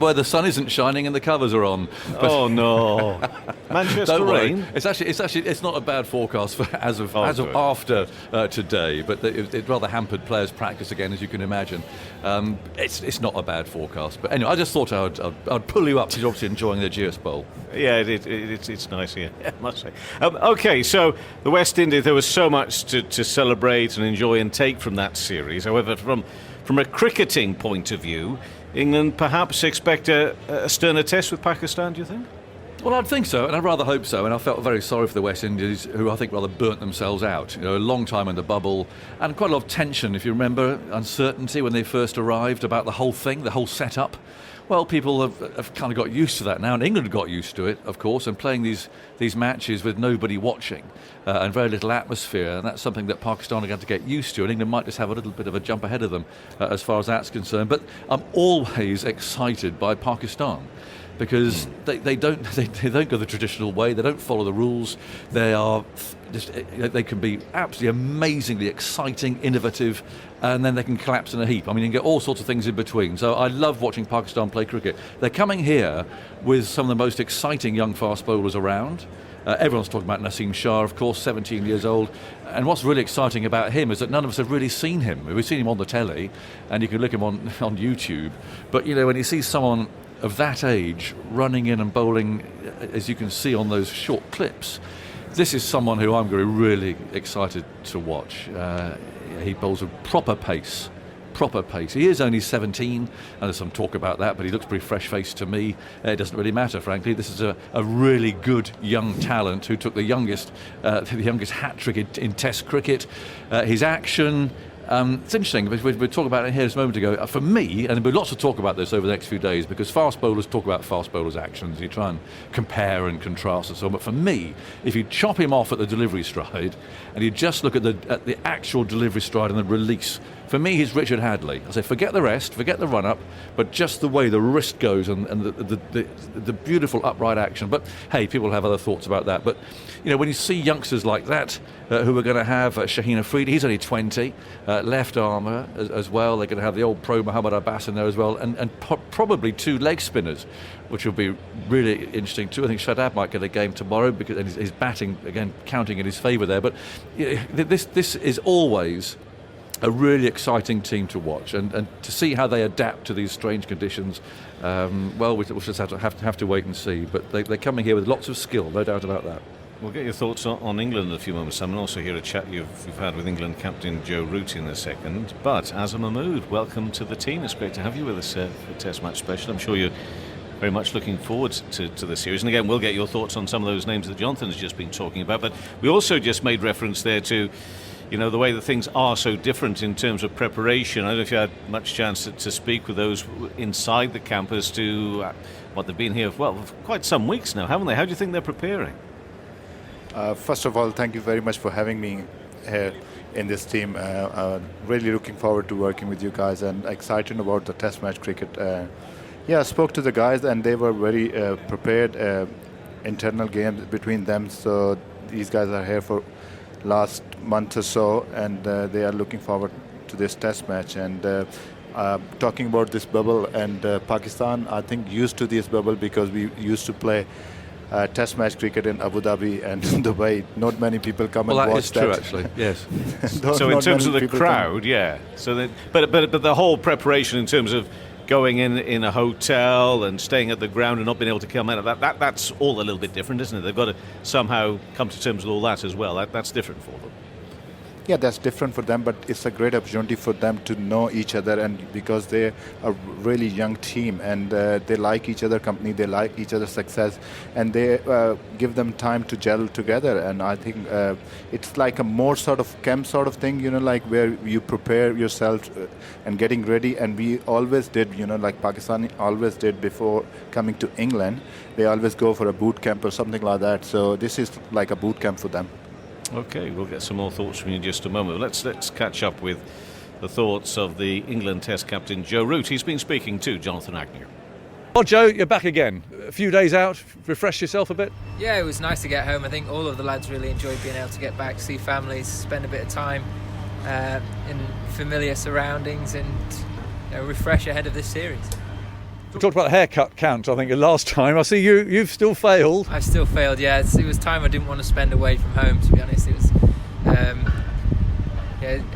Well, the sun isn't shining and the covers are on. Oh no, Manchester rain. It's not a bad forecast for as of after today, but it rather hampered players' practice again, as you can imagine. It's not a bad forecast, but anyway, I just thought I'd pull you up because you're obviously enjoying the GS Bowl. Yeah, it's nice here, I must say. Okay, so the West Indies, there was so much to celebrate and enjoy and take from that series. However, from a cricketing point of view, England perhaps expect a sterner test with Pakistan, do you think? Well, I'd think so, and I'd rather hope so. And I felt very sorry for the West Indies, who I think rather burnt themselves out. You know, a long time in the bubble, and quite a lot of tension, if you remember, uncertainty when they first arrived about the whole thing, the whole setup. Well, people have kind of got used to that now, and England got used to it, of course, and playing these matches with nobody watching and very little atmosphere, and that's something that Pakistan are going to get used to, and England might just have a little bit of a jump ahead of them as far as that's concerned. But I'm always excited by Pakistan, because they don't go the traditional way. They don't follow the rules. They can be absolutely amazingly exciting, innovative, and then they can collapse in a heap. I mean, you can get all sorts of things in between. So I love watching Pakistan play cricket. They're coming here with some of the most exciting young fast bowlers around. Everyone's talking about Naseem Shah, of course, 17 years old. And what's really exciting about him is that none of us have really seen him. We've seen him on the telly, and you can look him on YouTube. But, you know, when you see someone of that age running in and bowling, as you can see on those short clips, this is someone who I'm going to be really excited to watch. He bowls with proper pace. He is only 17, and there's some talk about that, but he looks pretty fresh-faced to me. It doesn't really matter, frankly. This is a really good young talent who took the youngest hat-trick in Test cricket. His action... it's interesting, we were talking about it here just a moment ago. For me, and there'll be lots of talk about this over the next few days, because fast bowlers talk about fast bowlers' actions, you try and compare and contrast and so on. But for me, if you chop him off at the delivery stride and you just look at the actual delivery stride and the release, for me, he's Richard Hadley. I say, forget the rest, forget the run-up, but just the way the wrist goes and the beautiful upright action. But hey, people have other thoughts about that. But you know, when you see youngsters like that, who are going to have Shaheen Afridi, he's only 20, left armour as well. They're going to have the old pro Muhammad Abbas in there as well, and probably two leg spinners, which will be really interesting too. I think Shadab might get a game tomorrow because his batting again counting in his favour there. But you know, this is always a really exciting team to watch, and to see how they adapt to these strange conditions. Well, we'll just have to wait and see. But they're coming here with lots of skill, no doubt about that. We'll get your thoughts on England in a few moments, Sam, and also hear a chat you've had with England captain Joe Root in a second. But Azam Mahmood, welcome to the team. It's great to have you with us for Test Match Special. I'm sure you're very much looking forward to the series. And again, we'll get your thoughts on some of those names that Jonathan has just been talking about. But we also just made reference there to, you know, the way that things are so different in terms of preparation. I don't know if you had much chance to speak with those inside the camp as to what they've been here for quite some weeks now, haven't they? How do you think they're preparing? First of all, thank you very much for having me here in this team. Really looking forward to working with you guys and excited about the Test match cricket. I spoke to the guys and they were very prepared. Internal games between them, so these guys are here for last month or so, and they are looking forward to this Test match. And talking about this bubble, and Pakistan, I think, used to this bubble because we used to play Test match cricket in Abu Dhabi and Dubai. Not many people come and watch that. Well, that is true, actually. Yes. So in terms of the crowd, So, but the whole preparation in terms of going in a hotel and staying at the ground and not being able to come out of that's all a little bit different, isn't it? They've got to somehow come to terms with all that as well. That's different for them. Yeah, that's different for them, but it's a great opportunity for them to know each other, and because they're a really young team and they like each other company, they like each other's success, and they give them time to gel together. And I think it's like a more sort of camp sort of thing, you know, like where you prepare yourself and getting ready. And we always did, you know, like Pakistan always did before coming to England. They always go for a boot camp or something like that. So this is like a boot camp for them. Okay, we'll get some more thoughts from you in just a moment. Let's catch up with the thoughts of the England Test captain Joe Root. He's been speaking to Jonathan Agnew. Well, Joe, you're back again. A few days out, refresh yourself a bit? Yeah, it was nice to get home. I think all of the lads really enjoyed being able to get back, see families, spend a bit of time in familiar surroundings, and refresh ahead of this series. We talked about the haircut count, I think, last time. I see you've still failed. I've still failed, yeah. It was time I didn't want to spend away from home, to be honest. It was,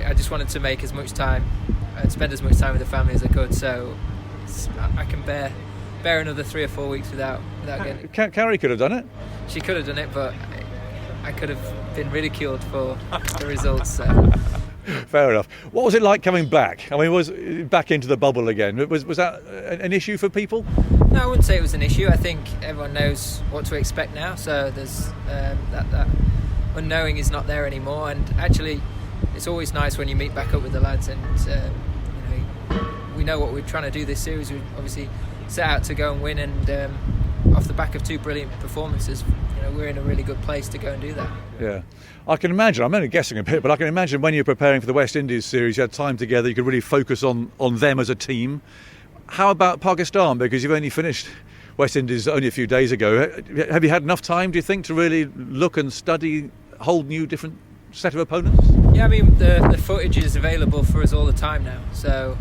I just wanted to make as much time, spend as much time with the family as I could, so I can bear another 3 or 4 weeks without getting it. Carrie could have done it. She could have done it, but I could have been ridiculed for the results. So. Fair enough. What was it like coming back? I mean, was back into the bubble again? Was that an issue for people? No, I wouldn't say it was an issue. I think everyone knows what to expect now, so there's that unknowing is not there anymore. And actually, it's always nice when you meet back up with the lads, and we know what we're trying to do this series. We obviously set out to go and win, and off the back of 2 brilliant performances, we're in a really good place to go and do that. Yeah, I can imagine, I'm only guessing a bit, but I can imagine when you're preparing for the West Indies series, you had time together, you could really focus on them as a team. How about Pakistan? Because you've only finished West Indies only a few days ago. Have you had enough time, do you think, to really look and study a whole new different set of opponents? Yeah, I mean, the footage is available for us all the time now, so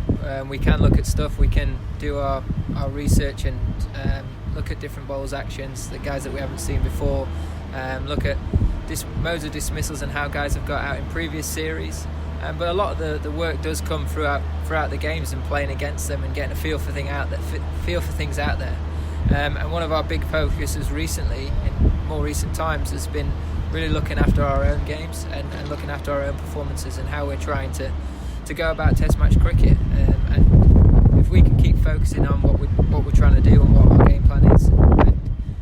we can look at stuff, we can do our research and look at different bowls' actions, the guys that we haven't seen before, look at modes of dismissals and how guys have got out in previous series. But a lot of the work does come throughout the games and playing against them and getting a feel for things out there. And one of our big focuses recently, in more recent times, has been really looking after our own games and looking after our own performances and how we're trying to go about Test match cricket. And if we can keep focusing on what we're trying to do and what our game plan is, and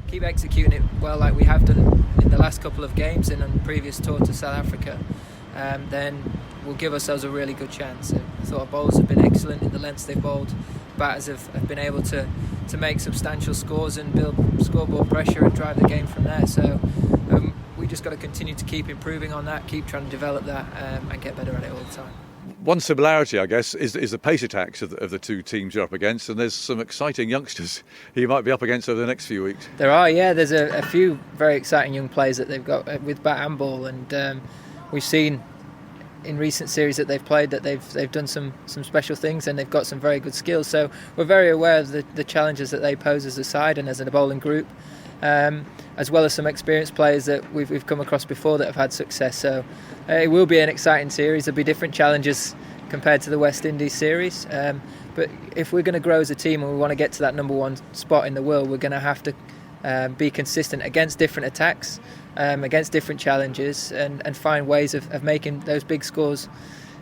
keep executing it well like we have done in the last couple of games and on the previous tour to South Africa, then we'll give ourselves a really good chance. I thought our bowlers have been excellent in the lengths they've bowled. Batters have been able to make substantial scores and build scoreboard pressure and drive the game from there. So we just got to continue to keep improving on that, keep trying to develop that, and get better at it all the time. One similarity, I guess, is the pace attacks of the 2 teams you're up against, and there's some exciting youngsters you might be up against over the next few weeks. There are, yeah. There's a few very exciting young players that they've got with bat and ball, and we've seen in recent series that they've played that they've done some special things, and they've got some very good skills. So we're very aware of the challenges that they pose as a side and as a bowling group, as well as some experienced players that we've come across before that have had success. So it will be an exciting series. There'll be different challenges compared to the West Indies series, but if we're going to grow as a team and we want to get to that number 1 spot in the world, we're going to have to be consistent against different attacks, against different challenges, and find ways of making those big scores,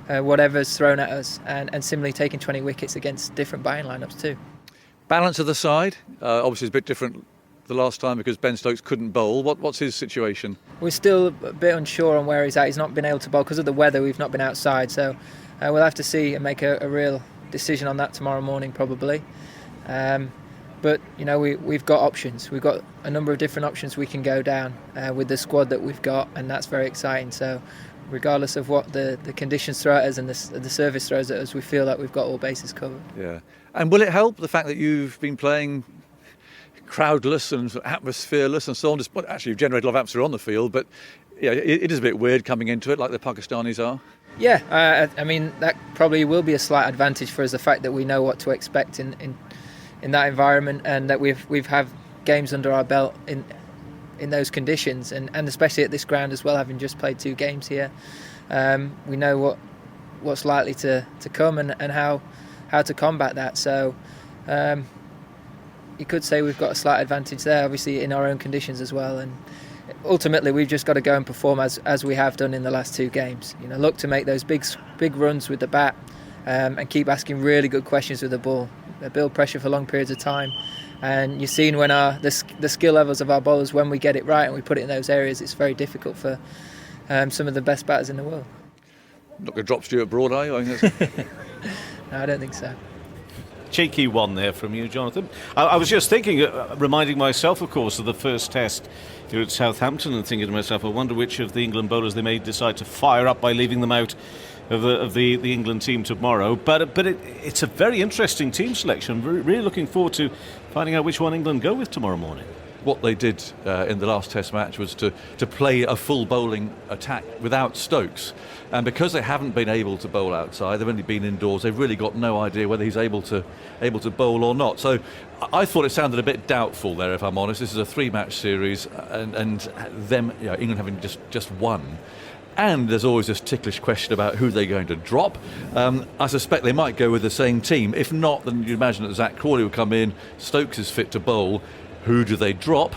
whatever's thrown at us, and similarly taking 20 wickets against different batting lineups too. Balance of the side, obviously is a bit different the last time because Ben Stokes couldn't bowl. What's his situation? We're still a bit unsure on where he's at. He's not been able to bowl because of the weather. We've not been outside, so we'll have to see and make a real decision on that tomorrow morning probably. But we've got options. We've got a number of different options we can go down with the squad that we've got, and that's very exciting. So regardless of what the conditions throw at us and the service throws at us, we feel like we've got all bases covered. Yeah. And will it help the fact that you've been playing crowdless and atmosphereless and so on? Actually, you've generated a lot of atmosphere on the field, but it is a bit weird coming into it like the Pakistanis are. Yeah, I mean, that probably will be a slight advantage for us, the fact that we know what to expect in that environment, and that we've had games under our belt in those conditions, and especially at this ground as well, having just played 2 games here. We know what's likely to come and how to combat that. So you could say we've got a slight advantage there, obviously in our own conditions as well, and ultimately we've just got to go and perform as we have done in the last 2 games. Look to make those big runs with the bat, and keep asking really good questions with the ball. Build pressure for long periods of time, and you've seen when the skill levels of our bowlers, when we get it right and we put it in those areas, it's very difficult for some of the best batters in the world. Not going to drop Stuart Broad, are you? No, I don't think so. Cheeky one there from you, Jonathan. I was just thinking, reminding myself, of course, of the first test here at Southampton, and thinking to myself, I wonder which of the England bowlers they may decide to fire up by leaving them out of the England team tomorrow. But it's a very interesting team selection. Really looking forward to finding out which one England go with tomorrow morning. what they did in the last Test match was to play a full bowling attack without Stokes. And because they haven't been able to bowl outside, they've only been indoors, they've really got no idea whether he's able to bowl or not. So I thought it sounded a bit doubtful there, if I'm honest. This is a 3-match series, and them, England having just won. And there's always this ticklish question about who they're going to drop. I suspect they might go with the same team. If not, then you'd imagine that Zach Crawley will come in. Stokes is fit to bowl. Who do they drop?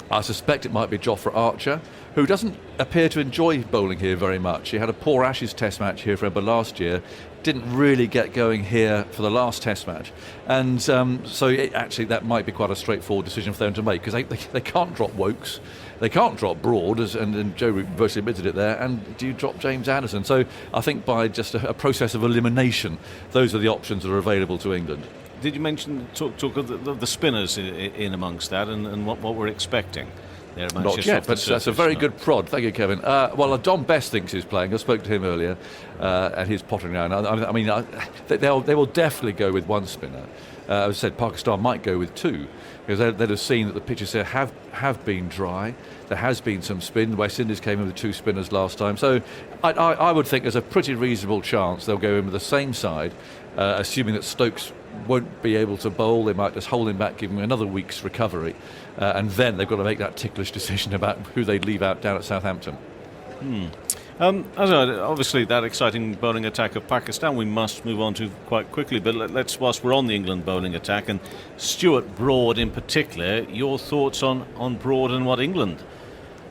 I suspect it might be Jofra Archer, who doesn't appear to enjoy bowling here very much. He had a poor Ashes Test match here, remember, last year. Didn't really get going here for the last Test match. And actually that might be quite a straightforward decision for them to make, because they can't drop Wokes. They can't drop Broad, and Joe virtually admitted it there, and do you drop James Anderson? So I think by just a process of elimination, those are the options that are available to England. Did you mention talk of the spinners in amongst that, and what we're expecting? Not yet, but that's a very good prod. Thank you, Kevin. Don Best thinks he's playing. I spoke to him earlier, and he's pottering around. They will definitely go with one spinner. As I said, Pakistan might go with 2, because they'd have seen that the pitches there have been dry. There has been some spin. West Indies came in with 2 spinners last time. So I would think there's a pretty reasonable chance they'll go in with the same side, assuming that Stokes won't be able to bowl. They might just hold him back, give him another week's recovery, and then they've got to make that ticklish decision about who they'd leave out down at Southampton. Obviously, that exciting bowling attack of Pakistan we must move on to quite quickly, but let's, whilst we're on the England bowling attack, and Stuart Broad in particular, your thoughts on Broad and what England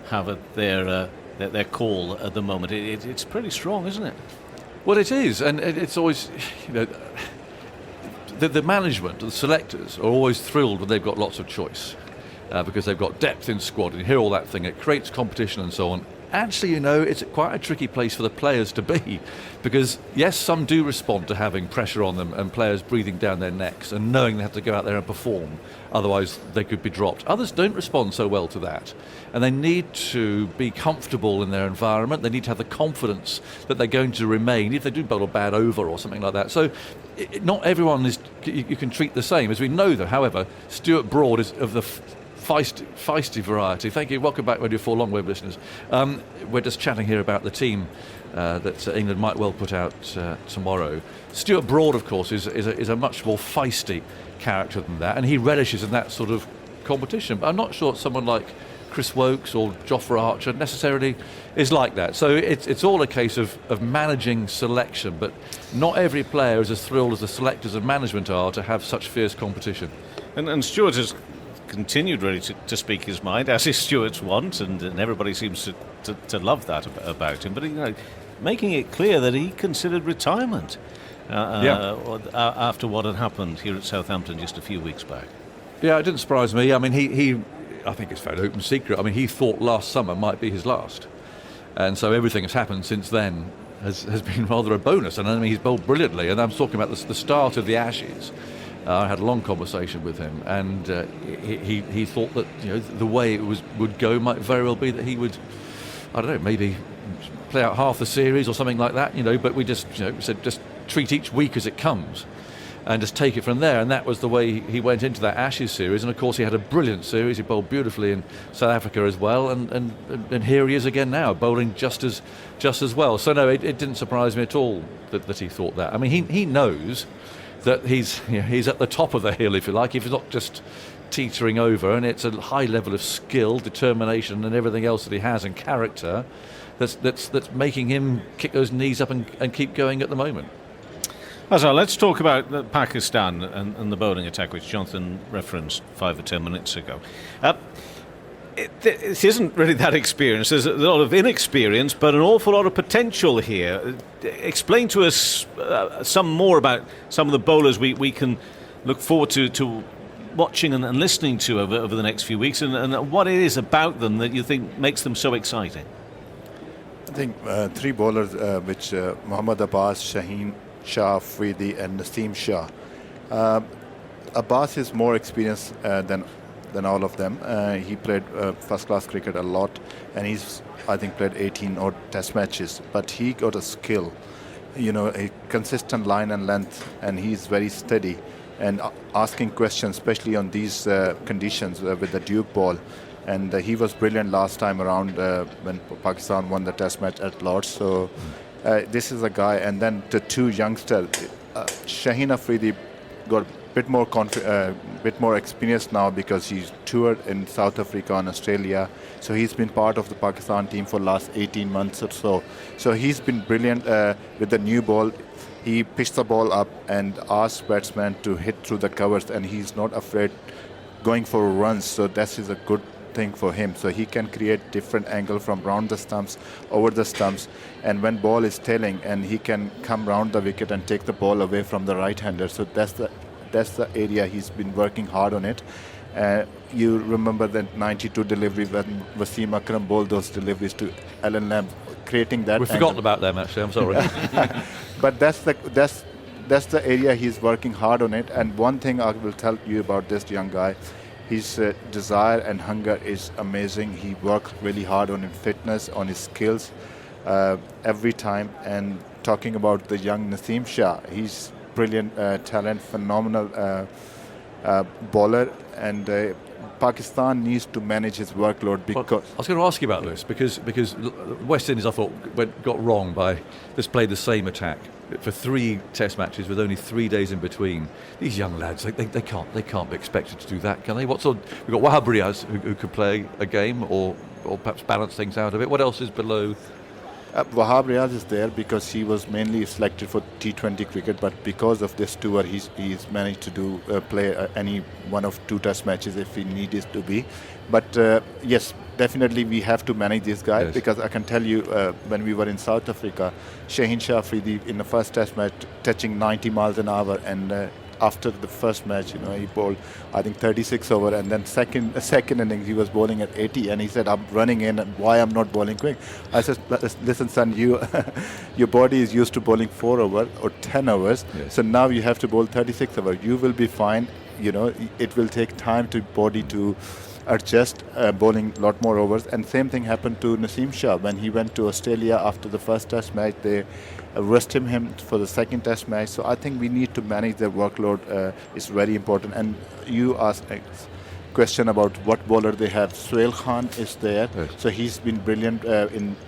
have at their call at the moment. It's pretty strong, isn't it? Well, it is, and it's always, the management, the selectors are always thrilled when they've got lots of choice, because they've got depth in squad, and you hear all that thing, it creates competition and so on. Actually, it's quite a tricky place for the players to be, because yes, some do respond to having pressure on them and players breathing down their necks and knowing they have to go out there and perform, otherwise they could be dropped. Others don't respond so well to that, and they need to be comfortable in their environment. They need to have the confidence that they're going to remain if they do bowl a bad over or something like that. So not everyone you can treat the same. As we know, though, however, Stuart Broad is of the feisty variety. Thank you. Welcome back, Radio 4 long web listeners. We're just chatting here about the team that England might well put out tomorrow. Stuart Broad, of course, is a much more feisty character than that, and he relishes in that sort of competition. But I'm not sure someone like Chris Wokes or Jofra Archer necessarily is like that. So it's all a case of managing selection, but not every player is as thrilled as the selectors and management are to have such fierce competition. And Stuart has continued really to speak his mind, as his stewards want, and everybody seems to love that about him. But making it clear that he considered retirement after what had happened here at Southampton just a few weeks back. Yeah, it didn't surprise me. I mean, I think it's a fairly open secret. I mean, he thought last summer might be his last, and so everything that's happened since then has been rather a bonus. And I mean, he's bowled brilliantly, and I'm talking about the start of the Ashes. I had a long conversation with him, and he thought that the way it would go might very well be that he would, I don't know, maybe play out half the series or something like that. But we just said just treat each week as it comes, and just take it from there. And that was the way he went into that Ashes series. And of course, he had a brilliant series. He bowled beautifully in South Africa as well, and here he is again now, bowling just as well. So no, it didn't surprise me at all that he thought that. I mean, he knows that he's at the top of the hill, if you like, if he's not just teetering over, and it's a high level of skill, determination and everything else that he has, and character that's making him kick those knees up and keep going at the moment. So let's talk about Pakistan and the bowling attack, which Jonathan referenced 5 or 10 minutes ago. It isn't really that experienced. There's a lot of inexperience, but an awful lot of potential here. Explain to us some more about some of the bowlers we can look forward to watching and listening to over the next few weeks, and what it is about them that you think makes them so exciting. I think 3 bowlers, which Mohammad Abbas, Shaheen Shah Afridi and Naseem Shah. Abbas is more experienced than all of them. He played first-class cricket a lot, and he's, I think, played 18 odd Test matches. But he got a skill, a consistent line and length, and he's very steady. and asking questions, especially on these conditions with the Duke ball. And he was brilliant last time around when Pakistan won the Test match at Lord's. So this is a guy. And then the two youngsters, Shaheen Afridi got bit more experience now because he's toured in South Africa and Australia. So he's been part of the Pakistan team for the last 18 months or so. So he's been brilliant with the new ball. He pitched the ball up and asked batsmen to hit through the covers, and he's not afraid going for runs. So that is a good thing for him. So he can create different angle from round the stumps, over the stumps, and when ball is tailing, and he can come round the wicket and take the ball away from the right-hander. So that's the area he's been working hard on it. You remember the 92 delivery when Wasim Akram bowled those deliveries to Alan Lamb, creating that. We've forgotten about them actually. I'm sorry. But that's the area he's working hard on it. And one thing I will tell you about this young guy, his desire and hunger is amazing. He works really hard on his fitness, on his skills every time. And talking about the young Naseem Shah, he's brilliant talent, phenomenal bowler, and Pakistan needs to manage his workload because. Well, I was going to ask you about this because West Indies, I thought, got wrong by just played the same attack for 3 Test matches with only 3 days in between. These young lads, they can't be expected to do that, can they? What sort? We've got Wahab Riaz who could play a game or perhaps balance things out a bit. What else is below? Wahab Riaz is there because he was mainly selected for T20 cricket, but because of this tour, he's managed to play any one of 2 Test matches if he needed to be. But yes, definitely we have to manage this guy, yes. Because I can tell you when we were in South Africa, Shaheen Shah Afridi in the first Test match touching 90 miles an hour, and after the first match, he bowled, I think 36 over, and then second innings he was bowling at 80, and he said, "I'm running in, and why I'm not bowling quick?" I said, "Listen, son, your body is used to bowling 4 over or 10 hours, yes. So now you have to bowl 36 over. You will be fine. It will take time to body to adjust bowling a lot more overs." And same thing happened to Naseem Shah when he went to Australia after the first Test match. They rested him for the second Test match. So I think we need to manage their workload. It's very important. And you asked a question about what bowler they have. Suhail Khan is there, yes. So he's been brilliant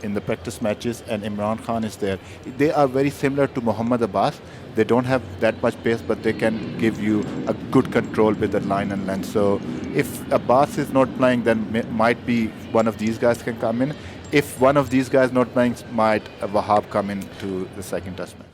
in the practice matches, and Imran Khan is there. They are very similar to Mohammad Abbas. They don't have that much pace, but they can give you a good control with the line and length. So if Abbas is not playing, then might be one of these guys can come in. If one of these guys not playing, might Wahab come in to the second Test match.